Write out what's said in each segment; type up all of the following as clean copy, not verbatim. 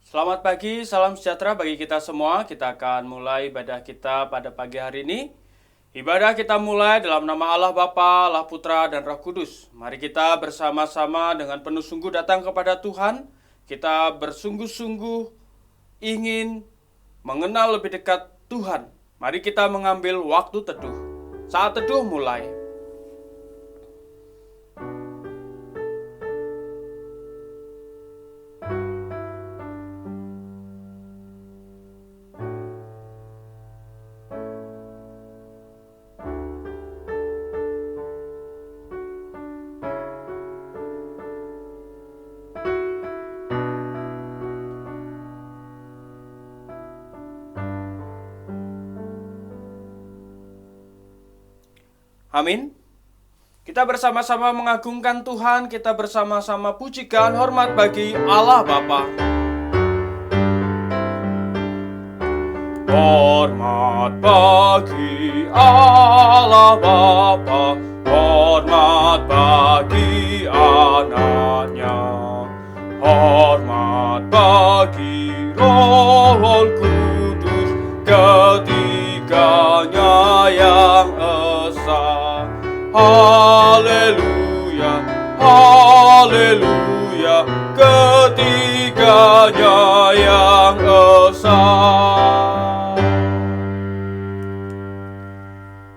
Selamat pagi, salam sejahtera bagi kita semua. Kita akan mulai ibadah kita pada pagi hari ini. Ibadah kita mulai dalam nama Allah Bapa, Allah Putra, dan Roh Kudus. Mari kita bersama-sama dengan penuh sungguh datang kepada Tuhan. Kita bersungguh-sungguh ingin mengenal lebih dekat Tuhan. Mari kita mengambil waktu teduh. Saat teduh mulai. Amin. Kita bersama-sama mengagungkan Tuhan, kita bersama-sama pujikan hormat bagi Allah Bapa. Hormat bagi Allah Bapa, hormat bagi anaknya, hormat bagi Roh Kudus, ketiganya yang esa. Haleluya, haleluya, ketiganya yang esa.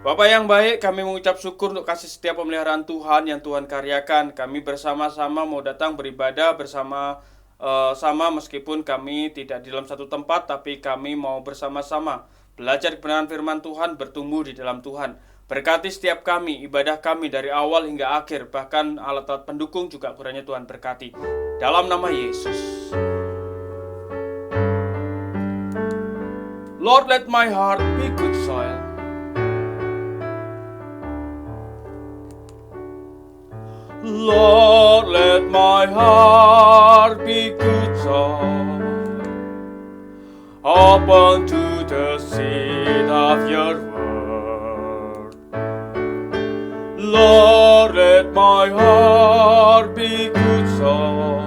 Bapak yang baik, kami mengucap syukur untuk kasih setia pemeliharaan Tuhan yang Tuhan karyakan. Kami bersama-sama mau datang beribadah bersama-sama meskipun kami tidak di dalam satu tempat, tapi kami mau bersama-sama belajar kebenaran firman Tuhan, bertumbuh di dalam Tuhan. Berkati setiap kami, ibadah kami dari awal hingga akhir, bahkan alat-alat pendukung juga kiranya Tuhan berkati. Dalam nama Yesus. Lord, let my heart be good soil. Lord, let my heart be good soil, open to the seed of your word. Lord, let my heart be good soil,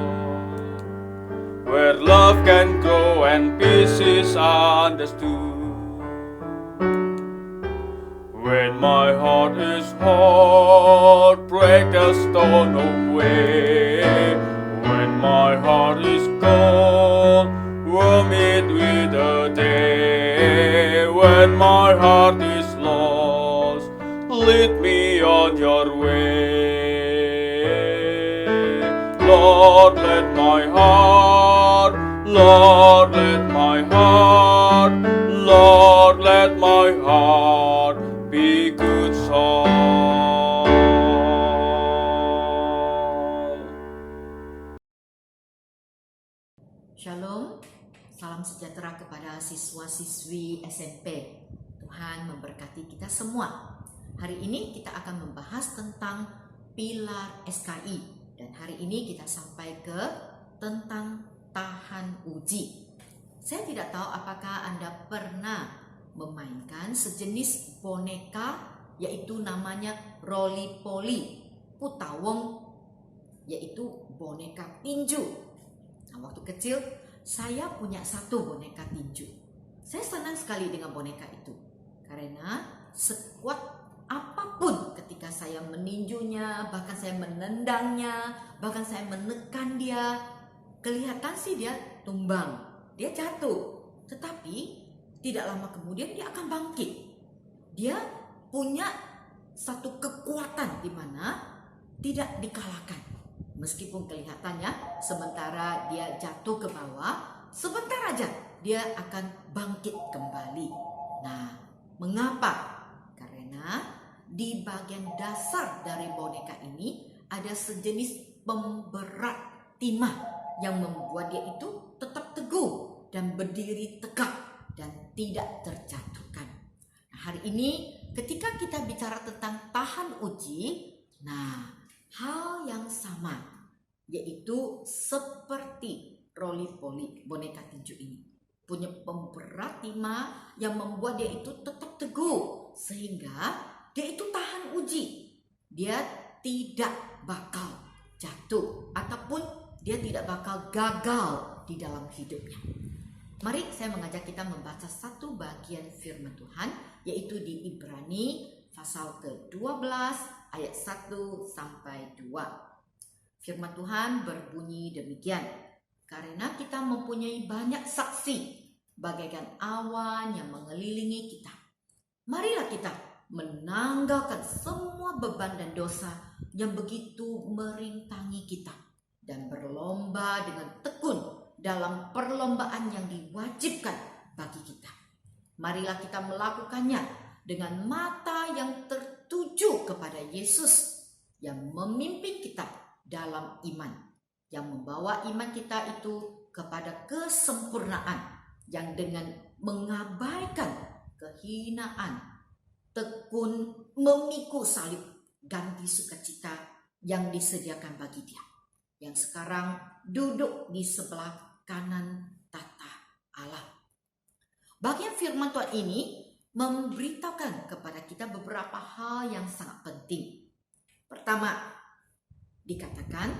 where love can grow and peace is understood. When my heart is hard, break the stone away. When my heart is cold, warm it with the day. When my heart is lost, lead me on your way. Lord, let my heart, Lord, let my heart, Lord, let my heart be good soil. Shalom, salam sejahtera kepada siswa-siswi SMP. Tuhan memberkati kita semua. Hari ini kita akan membahas tentang pilar SKI. Dan hari ini kita sampai ke tentang tahan uji. Saya tidak tahu apakah Anda pernah memainkan sejenis boneka, yaitu namanya roly-poly, putawong, yaitu boneka tinju. Nah, waktu kecil saya punya satu boneka tinju. Saya senang sekali dengan boneka itu karena sekuat apapun ketika saya meninjunya, bahkan saya menendangnya, bahkan saya menekan dia, kelihatan sih dia tumbang, dia jatuh. Tetapi tidak lama kemudian dia akan bangkit. Dia punya satu kekuatan di mana tidak dikalahkan. Meskipun kelihatannya sementara dia jatuh ke bawah, sebentar aja dia akan bangkit kembali. Nah, mengapa? Karena di bagian dasar dari boneka ini ada sejenis pemberat timah yang membuat dia itu tetap teguh dan berdiri tegak dan tidak terjatuhkan. Nah, hari ini ketika kita bicara tentang tahan uji, nah hal yang sama, yaitu seperti roly-poly, boneka tinju ini punya pemberat timah yang membuat dia itu tetap teguh sehingga dia itu tahan uji. Dia tidak bakal jatuh ataupun dia tidak bakal gagal di dalam hidupnya. Mari saya mengajak kita membaca satu bagian firman Tuhan, yaitu di Ibrani pasal ke-12 ayat 1 sampai 2. Firman Tuhan berbunyi demikian. Karena kita mempunyai banyak saksi bagaikan awan yang mengelilingi kita, marilah kita menanggalkan semua beban dan dosa yang begitu merintangi kita dan berlomba dengan tekun dalam perlombaan yang diwajibkan bagi kita. Marilah kita melakukannya dengan mata yang tertuju kepada Yesus yang memimpin kita dalam iman, yang membawa iman kita itu kepada kesempurnaan, yang dengan mengabaikan kehinaan, tekun memikul salib ganti sukacita yang disediakan bagi Dia, yang sekarang duduk di sebelah kanan tata Allah. Bagian firman Tuhan ini memberitakan kepada kita beberapa hal yang sangat penting. Pertama, dikatakan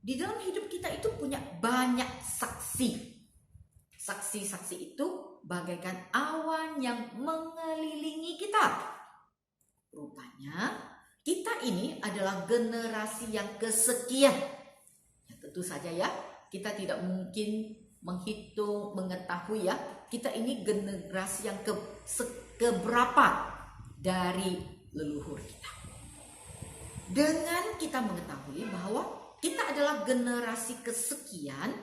di dalam hidup kita itu punya banyak saksi. Saksi-saksi itu bagaikan awan yang mengelilingi kita. Rupanya kita ini adalah generasi yang kesekian. Ya, tentu saja ya, kita tidak mungkin menghitung, mengetahui ya, kita ini generasi yang keberapa dari leluhur kita. Dengan kita mengetahui bahwa kita adalah generasi kesekian,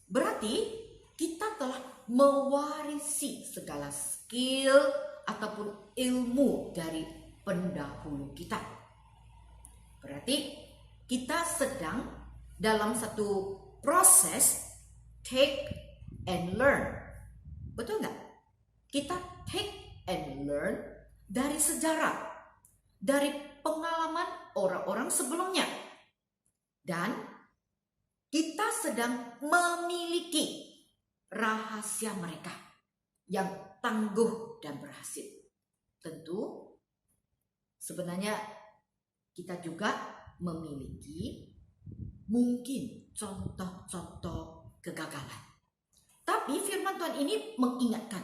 berarti kita telah mewarisi segala skill ataupun ilmu dari pendahulu kita. Berarti kita sedang dalam satu proses take and learn. Betul nggak? Kita take and learn dari sejarah, dari pengalaman orang-orang sebelumnya. Dan kita sedang memiliki rahasia mereka yang tangguh dan berhasil. Tentu sebenarnya kita juga memiliki mungkin contoh-contoh kegagalan. Tapi firman Tuhan ini mengingatkan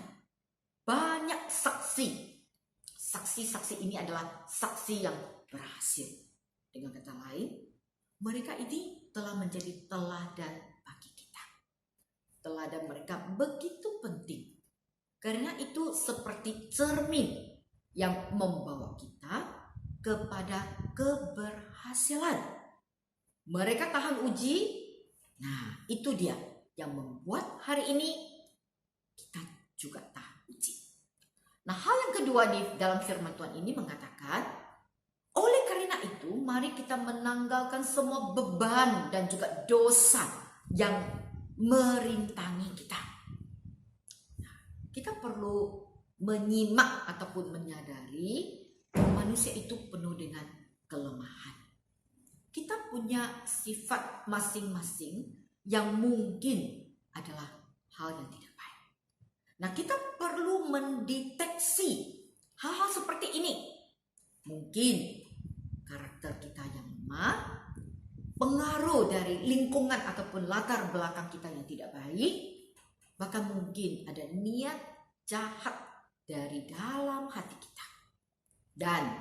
banyak saksi. Saksi-saksi ini adalah saksi yang berhasil. Dengan kata lain, mereka ini telah menjadi teladan bagi kita. Teladan mereka begitu penting. Karena itu seperti cermin yang membawa kita kepada keberhasilan. Mereka tahan uji. Nah, itu dia yang membuat hari ini kita juga tahan uji. Nah, hal yang kedua di dalam firman Tuhan ini mengatakan, oleh karena itu mari kita menanggalkan semua beban dan juga dosa yang merintangi kita. Nah, kita perlu menyimak ataupun menyadari manusia itu penuh dengan kelemahan. Kita punya sifat masing-masing yang mungkin adalah hal yang tidak baik. Nah, kita perlu mendeteksi hal-hal seperti ini. Mungkin karakter kita yang lemah, pengaruh dari lingkungan ataupun latar belakang kita yang tidak baik, bahkan mungkin ada niat jahat dari dalam hati kita. Dan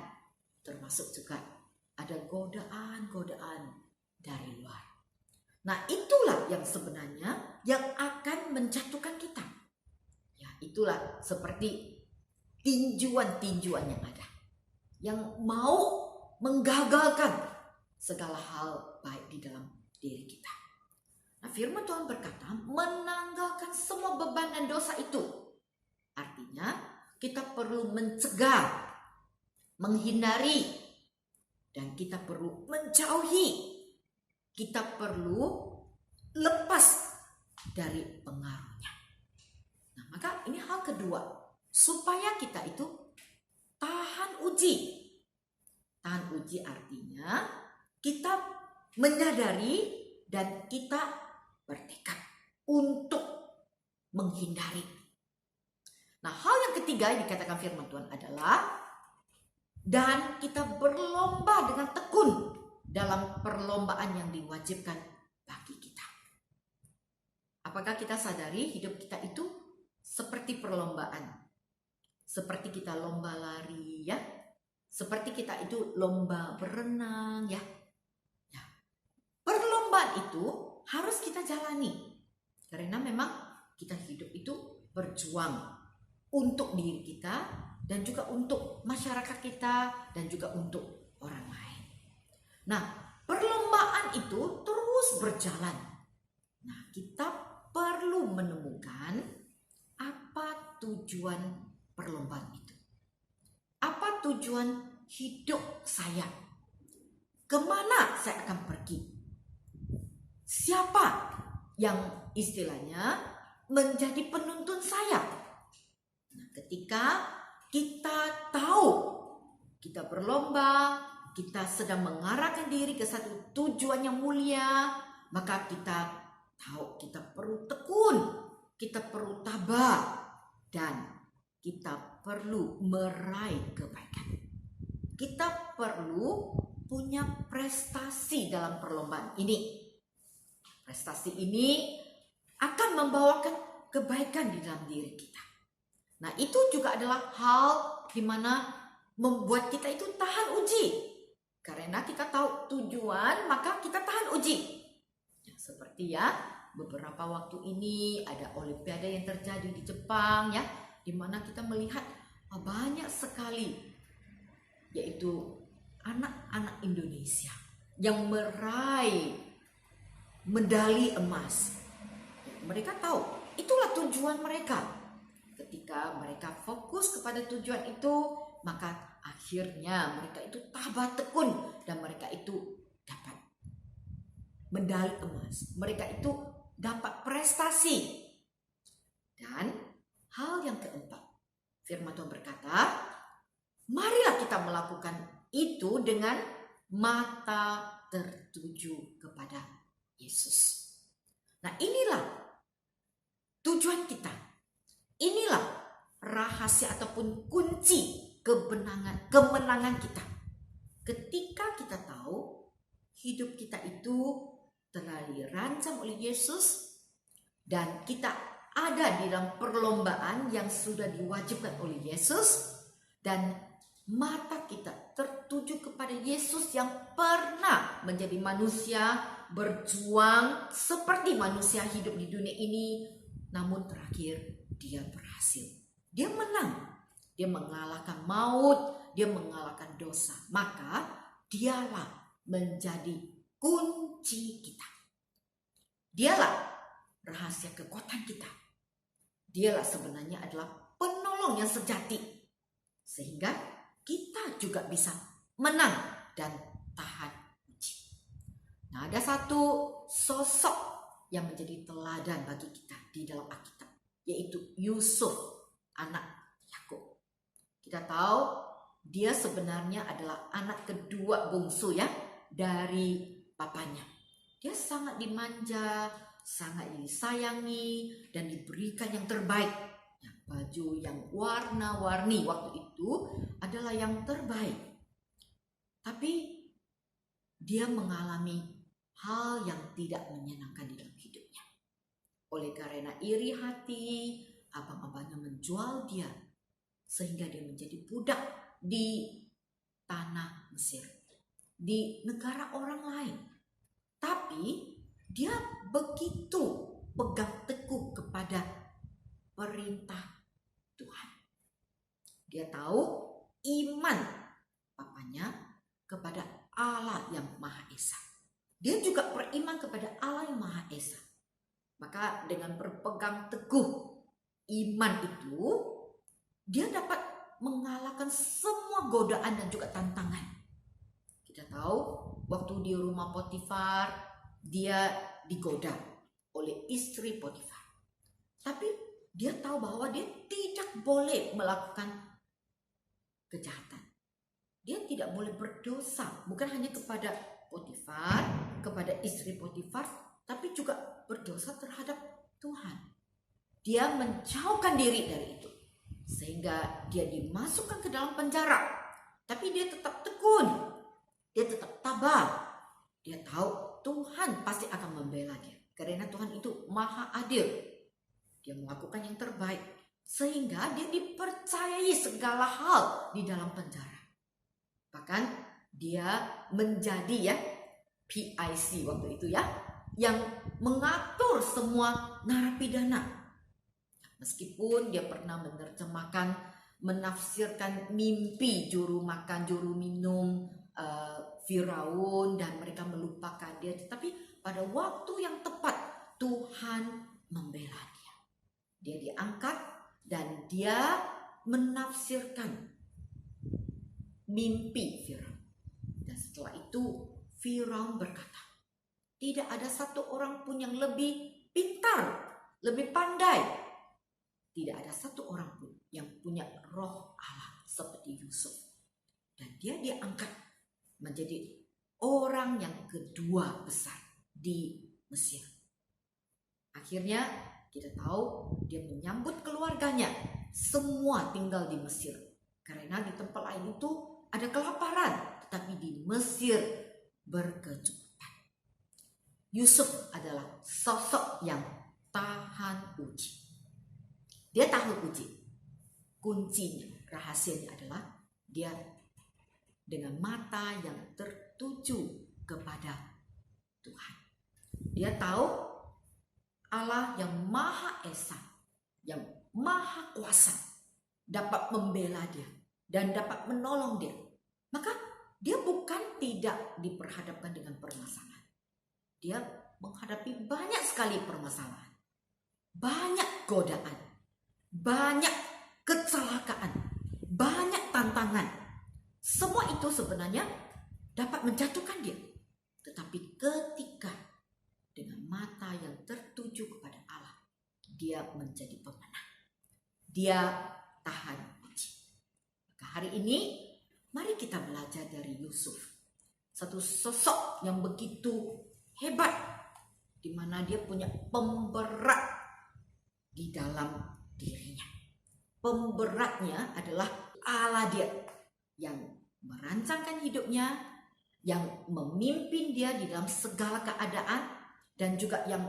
termasuk juga ada godaan-godaan dari luar. Nah, itulah yang sebenarnya yang akan menjatuhkan kita. Ya, itulah seperti tinjuan-tinjuan yang ada, yang mau menggagalkan segala hal baik di dalam diri kita. Nah, firman Tuhan berkata, menanggalkan semua beban dan dosa itu. Artinya, kita perlu mencegah, menghindari, dan kita perlu menjauhi. Kita perlu lepas dari pengaruhnya. Nah, maka ini hal kedua, supaya kita itu tahan uji. Tahan uji artinya kita menyadari dan kita bertekad untuk menghindari. Nah, hal yang ketiga yang dikatakan firman Tuhan adalah, dan kita berlomba dengan tekun dalam perlombaan yang diwajibkan bagi kita. Apakah kita sadari hidup kita itu seperti perlombaan? Seperti kita lomba lari ya. Seperti kita itu lomba berenang ya. Perlombaan itu harus kita jalani. Karena memang kita hidup itu berjuang untuk diri kita dan juga untuk masyarakat kita dan juga untuk orang lain. Nah, perlombaan itu terus berjalan. Nah, kita perlu menemukan apa tujuan perlombaan itu. Apa tujuan hidup saya? Kemana saya akan pergi? Siapa yang istilahnya menjadi penuntun saya? Nah, ketika kita tahu kita berlomba, kita sedang mengarahkan diri ke satu tujuan yang mulia, maka kita tahu kita perlu tekun, kita perlu tabah, dan kita perlu meraih kebaikan. Kita perlu punya prestasi dalam perlombaan ini. Prestasi ini akan membawakan kebaikan di dalam diri kita. Nah, itu juga adalah hal di mana membuat kita itu tahan uji. Karena kita tahu tujuan, maka kita tahan uji. Ya, seperti ya, beberapa waktu ini ada olimpiade yang terjadi di Jepang ya, di mana kita melihat banyak sekali yaitu anak-anak Indonesia yang meraih medali emas. Mereka tahu itulah tujuan mereka. Ketika mereka fokus kepada tujuan itu, maka akhirnya mereka itu tabah tekun dan mereka itu dapat medali emas. Mereka itu dapat prestasi. Dan hal yang keempat, firman Tuhan berkata, marilah kita melakukan itu dengan mata tertuju kepada Yesus. Nah, inilah tujuan kita. Inilah rahasia ataupun kunci kemenangan kita. Ketika kita tahu hidup kita itu telah dirancang oleh Yesus dan kita ada di dalam perlombaan yang sudah diwajibkan oleh Yesus dan mata kita tertuju kepada Yesus yang pernah menjadi manusia, berjuang seperti manusia hidup di dunia ini, namun terakhir dia berhasil. Dia menang. Dia mengalahkan maut, dia mengalahkan dosa. Maka dialah menjadi kunci kita. Dialah rahasia kekuatan kita. Dialah sebenarnya adalah penolong yang sejati. Sehingga kita juga bisa menang dan tahan uji. Nah, ada satu sosok yang menjadi teladan bagi kita di dalam Alkitab, yaitu Yusuf, anak Yakub. Kita tahu dia sebenarnya adalah anak kedua bungsu ya dari papanya. Dia sangat dimanja, sangat disayangi dan diberikan yang terbaik. Ya, baju yang warna-warni waktu itu adalah yang terbaik. Tapi dia mengalami hal yang tidak menyenangkan di dalam hidupnya. Oleh karena iri hati, abang-abangnya menjual dia sehingga dia menjadi budak di tanah Mesir, di negara orang lain. Tapi dia begitu pegang teguh kepada perintah Tuhan. Dia tahu iman papanya kepada Allah yang Maha Esa. Dia juga beriman kepada Allah yang Maha Esa. Maka dengan berpegang teguh iman itu, dia dapat mengalahkan semua godaan dan juga tantangan. Kita tahu waktu di rumah Potifar, dia digoda oleh istri Potifar. Tapi dia tahu bahwa dia tidak boleh melakukan kejahatan. Dia tidak boleh berdosa, bukan hanya kepada Potifar, kepada istri Potifar, tapi juga berdosa terhadap Tuhan. Dia menjauhkan diri dari itu, sehingga dia dimasukkan ke dalam penjara. Tapi dia tetap tekun, dia tetap tabah. Dia tahu Tuhan pasti akan membela dia. Karena Tuhan itu maha adil. Dia melakukan yang terbaik sehingga dia dipercayai segala hal di dalam penjara. Bahkan dia menjadi PIC waktu itu yang mengatur semua narapidana. Meskipun dia pernah menerjemahkan, menafsirkan mimpi juru makan, juru minum Firaun, dan mereka melupakan dia. Tetapi pada waktu yang tepat Tuhan membela dia. Dia diangkat dan dia menafsirkan mimpi Firaun. Dan setelah itu Firaun berkata, tidak ada satu orang pun yang lebih pintar, lebih pandai. Tidak ada satu orang pun yang punya roh Allah seperti Yusuf. Dan dia diangkat menjadi orang yang kedua besar di Mesir. Akhirnya kita tahu dia menyambut keluarganya. Semua tinggal di Mesir. Karena di tempat lain itu ada kelaparan. Tetapi di Mesir berkecukupan. Yusuf adalah sosok yang tahan uji. Dia tahu uji. Kuncinya, rahasianya adalah dia dengan mata yang tertuju kepada Tuhan. Dia tahu Allah yang Maha Esa, yang Maha Kuasa dapat membela dia dan dapat menolong dia. Maka dia bukan tidak diperhadapkan dengan permasalahan. Dia menghadapi banyak sekali permasalahan. Banyak godaan. Banyak kecelakaan, banyak tantangan. Semua itu sebenarnya dapat menjatuhkan dia. Tetapi ketika dengan mata yang tertuju kepada Allah, dia menjadi pemenang. Dia tahan uji. Maka hari ini mari kita belajar dari Yusuf. Satu sosok yang begitu hebat, di mana dia punya pemberat di dalam dirinya. Pemberatnya adalah Allah dia yang merancangkan hidupnya, yang memimpin dia di dalam segala keadaan, dan juga yang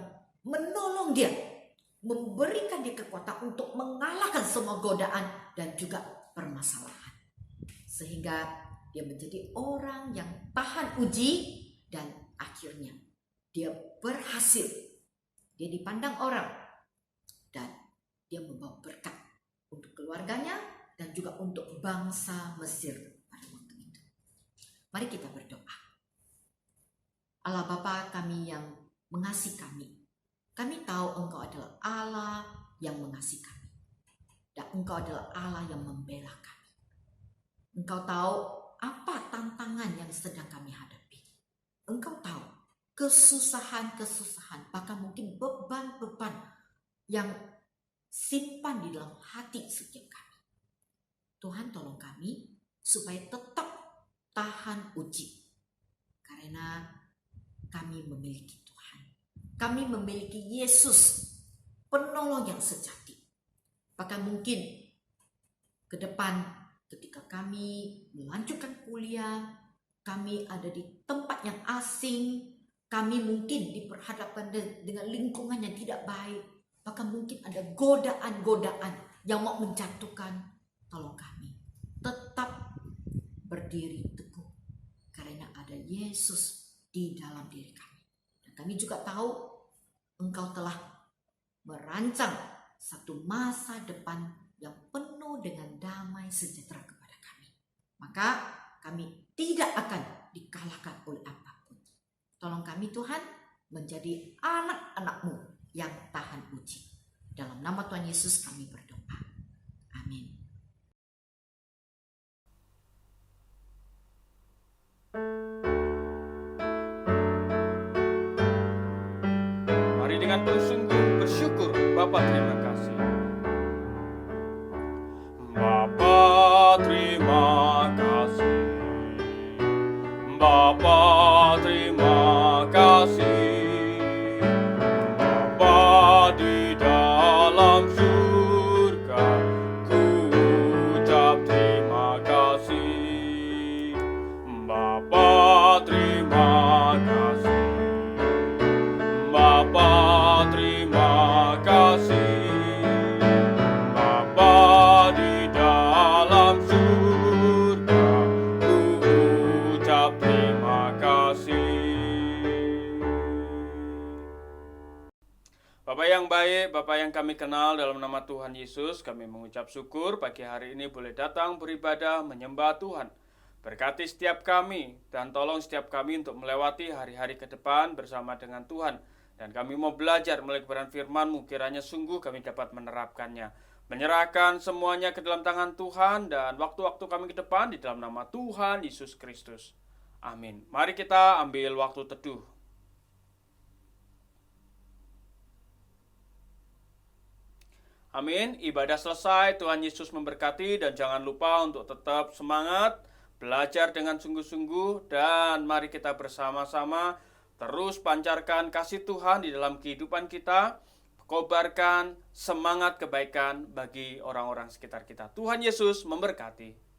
menolong dia, memberikan dia kekuatan untuk mengalahkan semua godaan dan juga permasalahan. Sehingga dia menjadi orang yang tahan uji dan akhirnya dia berhasil. Dia dipandang orang dan dia membawa berkat untuk keluarganya dan juga untuk bangsa Mesir pada waktu itu. Mari kita berdoa. Allah Bapa kami yang mengasihi kami. Kami tahu Engkau adalah Allah yang mengasihi kami. Dan Engkau adalah Allah yang membela kami. Engkau tahu apa tantangan yang sedang kami hadapi. Engkau tahu kesusahan-kesusahan, bahkan mungkin beban-beban yang simpan di dalam hati setiap kami. Tuhan tolong kami supaya tetap tahan uji. Karena kami memiliki Tuhan. Kami memiliki Yesus, penolong yang sejati. Bahkan mungkin ke depan ketika kami melanjutkan kuliah, kami ada di tempat yang asing, kami mungkin diperhadapkan dengan lingkungan yang tidak baik. Bahkan mungkin ada godaan-godaan yang mau menjatuhkan. Tolong kami tetap berdiri teguh. Karena ada Yesus di dalam diri kami. Dan kami juga tahu Engkau telah merancang satu masa depan yang penuh dengan damai sejahtera kepada kami. Maka kami tidak akan dikalahkan oleh apapun. Tolong kami Tuhan menjadi anak-anak-Mu yang tahan uji. Dalam nama Tuhan Yesus kami berdoa. Amin. Mari dengan penuh sungguh bersyukur. Bapa terima kasih. Bapa terima kasih. Bapa terima kasih. Di dalam surga ku ucap terima kasih. Bapa terima kasih. Bapa Adik-adik, Bapak yang kami kenal dalam nama Tuhan Yesus, kami mengucap syukur pagi hari ini boleh datang beribadah menyembah Tuhan. Berkati setiap kami dan tolong setiap kami untuk melewati hari-hari ke depan bersama dengan Tuhan. Dan kami mau belajar melalui kebenaran firman-Mu, kiranya sungguh kami dapat menerapkannya. Menyerahkan semuanya ke dalam tangan Tuhan dan waktu-waktu kami ke depan di dalam nama Tuhan Yesus Kristus. Amin. Mari kita ambil waktu teduh. Amin. Ibadah selesai, Tuhan Yesus memberkati dan jangan lupa untuk tetap semangat, belajar dengan sungguh-sungguh, dan mari kita bersama-sama terus pancarkan kasih Tuhan di dalam kehidupan kita, kobarkan semangat kebaikan bagi orang-orang sekitar kita. Tuhan Yesus memberkati.